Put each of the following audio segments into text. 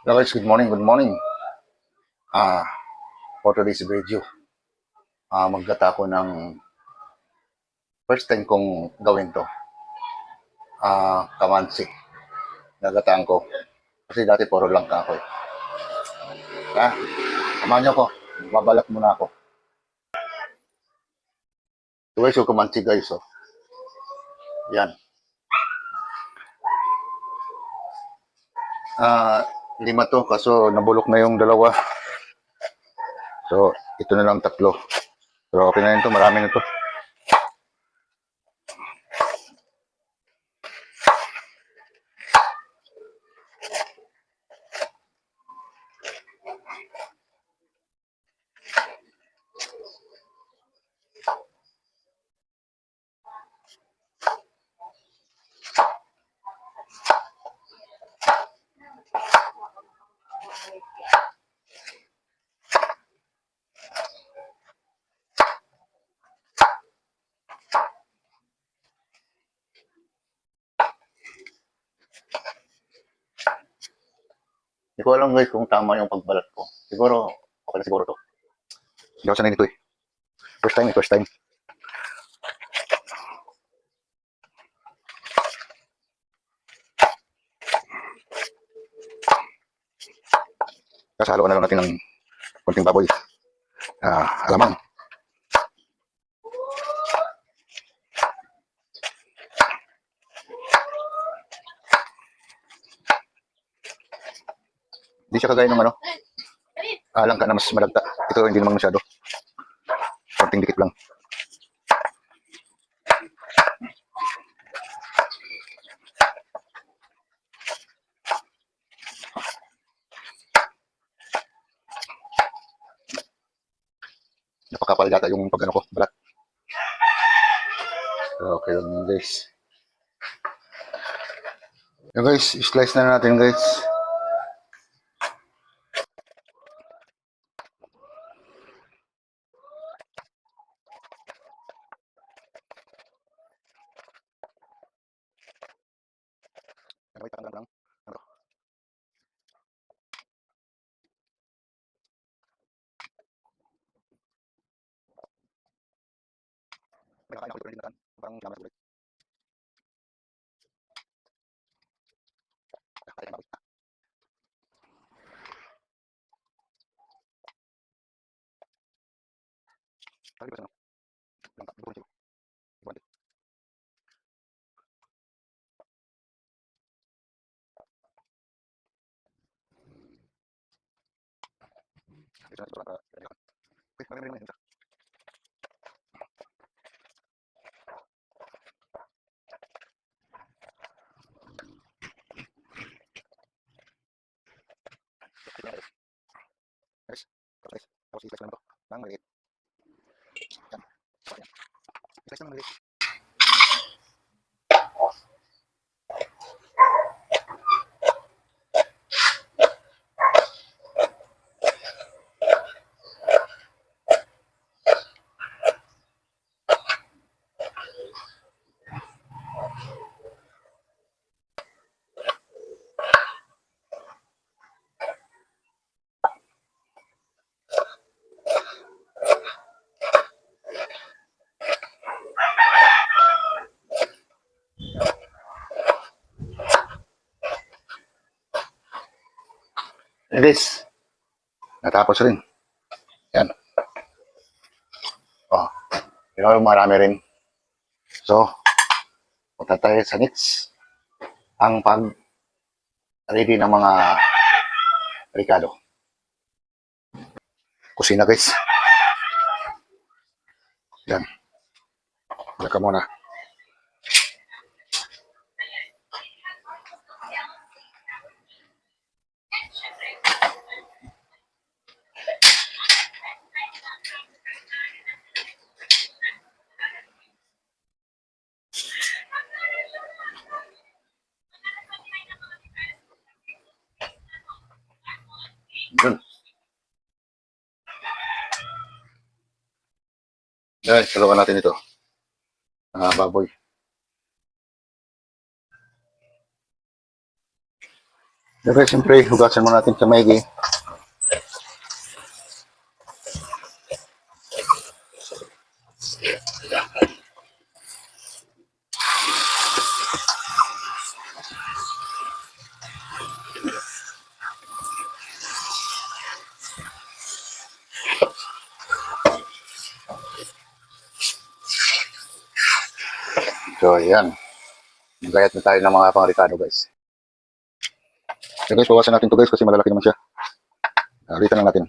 Hello guys, good morning, good morning. Ah, for today's video, maggata ko ng first time kong gawin to. Kamansi. Nagataan ko. Kasi dati puro lang ka ako eh. Samahan niyo ko. Babalak muna ako. So guys, yung kamansi guys, oh. Yan. Lima to, kaso nabulok na yung dalawa. So, ito na lang tatlo. Pero okay na yun to, marami na to. Hindi ko alam guys kung tama yung pagbalat ko. Siguro, okay na siguro to. Hindi ako sanay nito eh. First time. Kasalo na lang natin ng konting baboy. Alamang. Hindi siya kagaya ng ano. Lang ka na mas malagta. Ito hindi naman masyado. Konting dikit lang. Napakapal yata yung pag-ano ko, balat. Okay lang yun guys. Yung guys, slice na natin guys. Wait lang. Ano? May nakain ako dito rin. Parang lamas ulit. Kaya na. Kali ba sa ano? Lang tak, buwan. Buwan. Ito na ito para. Okay, marami rin. Guys, tapos i-slice lang ito. Nang maliit. Yan. I-slice lang maliit. And guys, natapos rin. Yan. Oh, marami rin. So, punta tayo sa next. Ang pag-ready ng mga Ricardo. Kusina guys. Yan. Wala ka muna. Yun. Guys, salawan natin ito. Baboy. Okay, siyempre, hugasan mo natin sa maigi. So, ayan. Magayat na tayo ng mga pang-Ricardo, guys. So, guys, bawasan natin to guys kasi malalaki naman siya. Ulitan lang natin.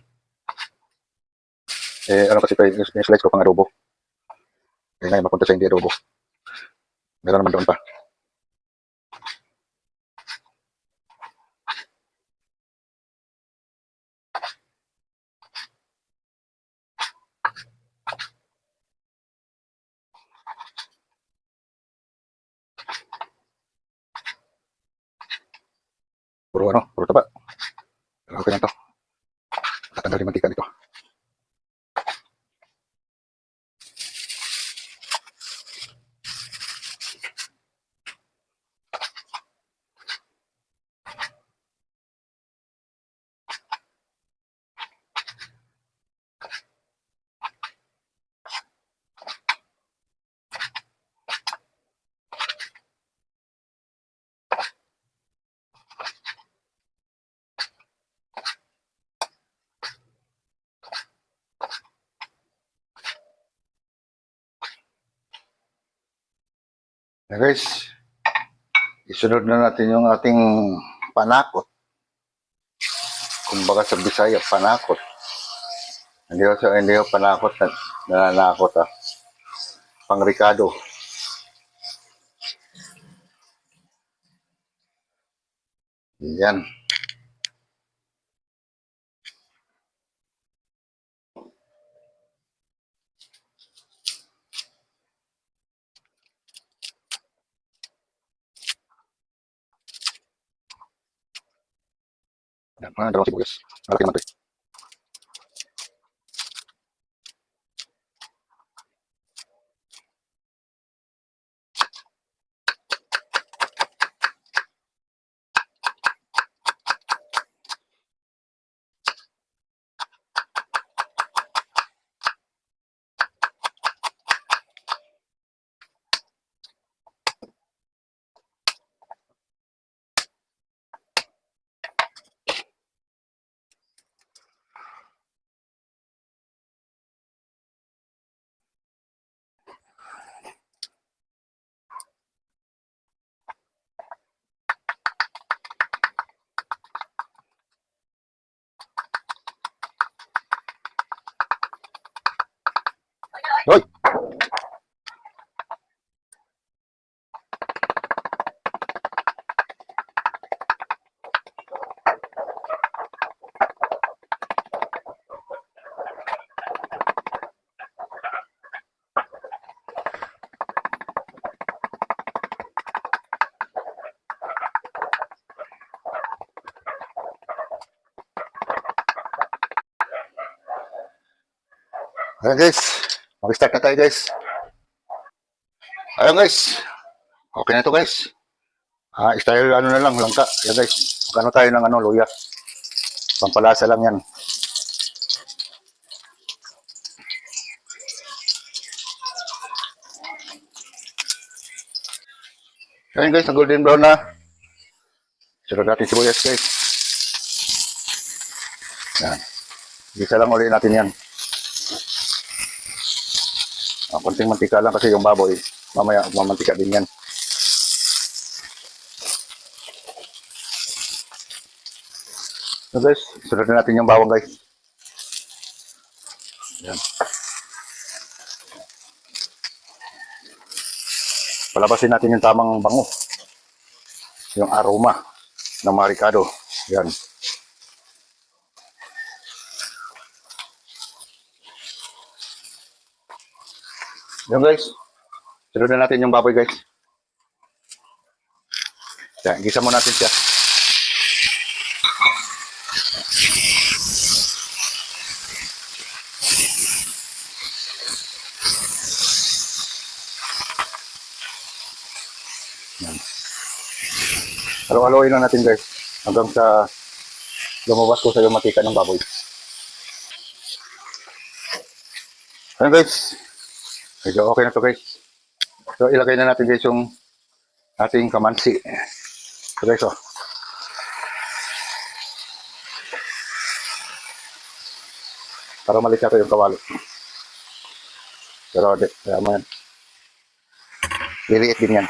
Ano kasi tayo, yung slice ko pang adobo. Kaya ngayon, mapunta sa hindi adobo. Meron naman doon pa. Puro taba. Pero okay lang to. Tatanggalin mantika dito. Now guys, isunod na natin yung ating panakot. Kumbaga sa Bisaya, panakot. Hindi ko panakot na nananakot ah. Pang-Ricardo. Yan. Yan, mga dalawang sibuyas. Malaki naman ito eh. Hoy! Ayan guys. Mag-start na tayo guys. Ayan guys. Okay na to guys. Style ano na lang, langka. Ayan guys. Magkano tayo ng luya. Pampalasa lang yan. Ayan guys, na golden brown na. Sunod natin sibuyas guys. Yan. Gisa lang ulit natin yan. Konting mantika lang kasi yung baboy. Mamaya mamantika din yan. So guys, sunod na natin yung bawang guys. Yan. Palabasin natin yung tamang bango. Yung aroma ng mga Ricardo. Yan. Yan guys. Sunod na natin yung baboy guys. Yan, gisa mo natin siya. Yan. Halo-haloin lang natin guys. hanggang sa lumabas ko sa yung matika ng baboy. Ayan guys, medyo okay na to guys. So ilagay na natin guys yung ating kamansi. So guys, oh. Para malika ko yung kawali. Pero kaya mo yan. Liliit din yan.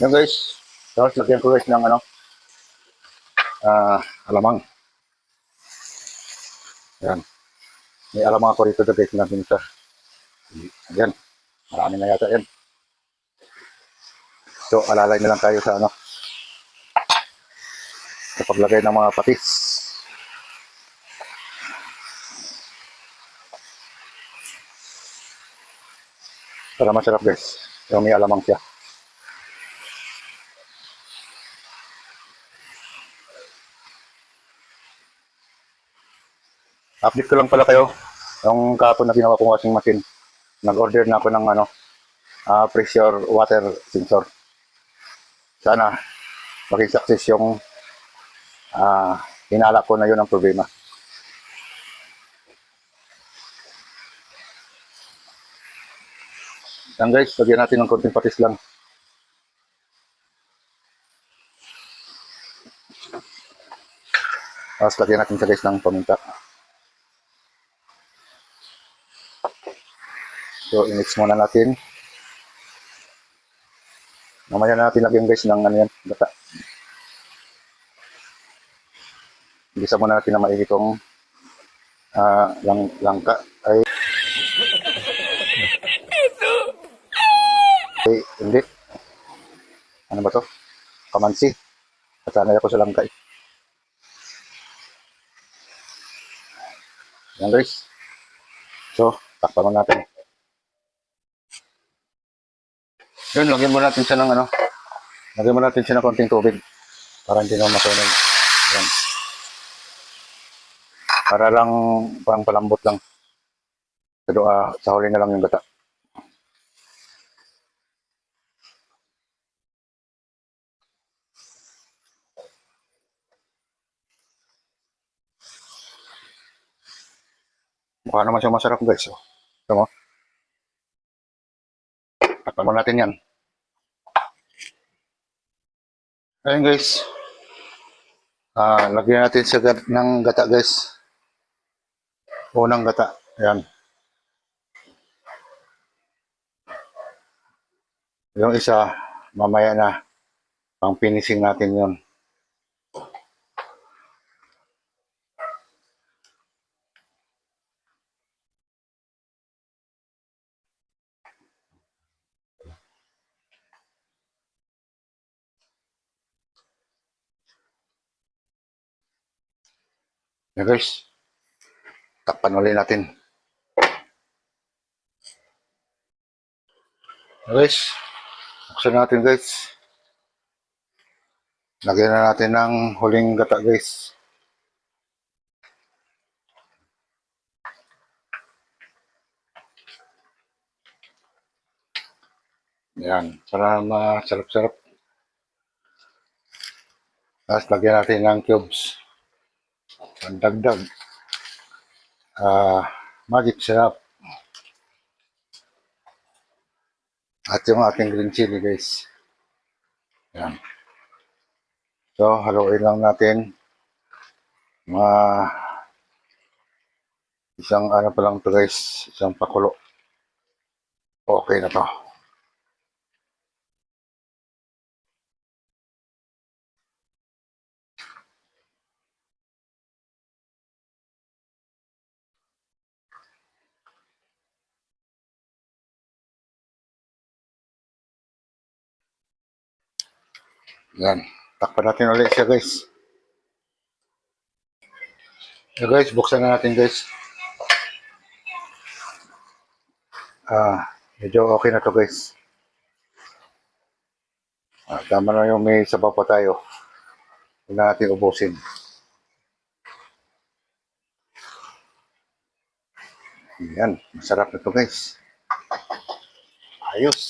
Yan guys. Tapos lagyan ko guys ng alamang. Yan. May alamang ako rito guys na binisa. Yan. Marami na yata yan. So alalay na lang tayo sa sa paglagay ng mga patis. Para masarap guys. Yung may alamang siya. Update ko lang pala kayo. Yung kahapon na ginawa kong washing machine. Nag-order na ako ng pressure water sensor. Sana maging success yung hinala ko na yun ang problema. Yan guys, lagyan natin ng konting patis lang. Tapos lagyan natin sa guys ng paminta. So, i-mix muna natin. Mamaya natin lagyan guys ng gata. Igisa muna natin na maigi itong langka. Ay, hindi. Ano ba to? Kamansi. At sanay ako sa langka. Yan guys. So, takpan mo natin. Yun, lagyan mo natin siya ng lagyan mo natin siya ng konting tubig. Para hindi naman masunog. Yan. Para lang, parang palambot lang. Pero sa huli na lang yung gata. Mukha naman siya masarap guys. So, ito mo. Takpan mo natin yan. Ayun guys. Lagyan natin siya ng gata guys. Unang gata. Ayan. Yung isa, mamaya na. Pang finishing natin yun. Ayan guys. Takpan ulit natin. Ayan guys. Buksan natin guys. Lagyan na natin ng huling gata guys. Yan, para masarap-sarap. Tapos lagyan natin ng cubes. Pandagdag. Magic syrup. At yung ating green chili guys. Yan. So, haluin lang natin. Mga isang pa lang to guys. Isang pakulo. Okay na to. Yan. Takpan natin ulit siya guys. So guys, buksan na natin guys. Medyo okay na to guys. Tama na yung may sabaw pa tayo. Huwag na natin ubusin. Yan, masarap na to guys. Ayos.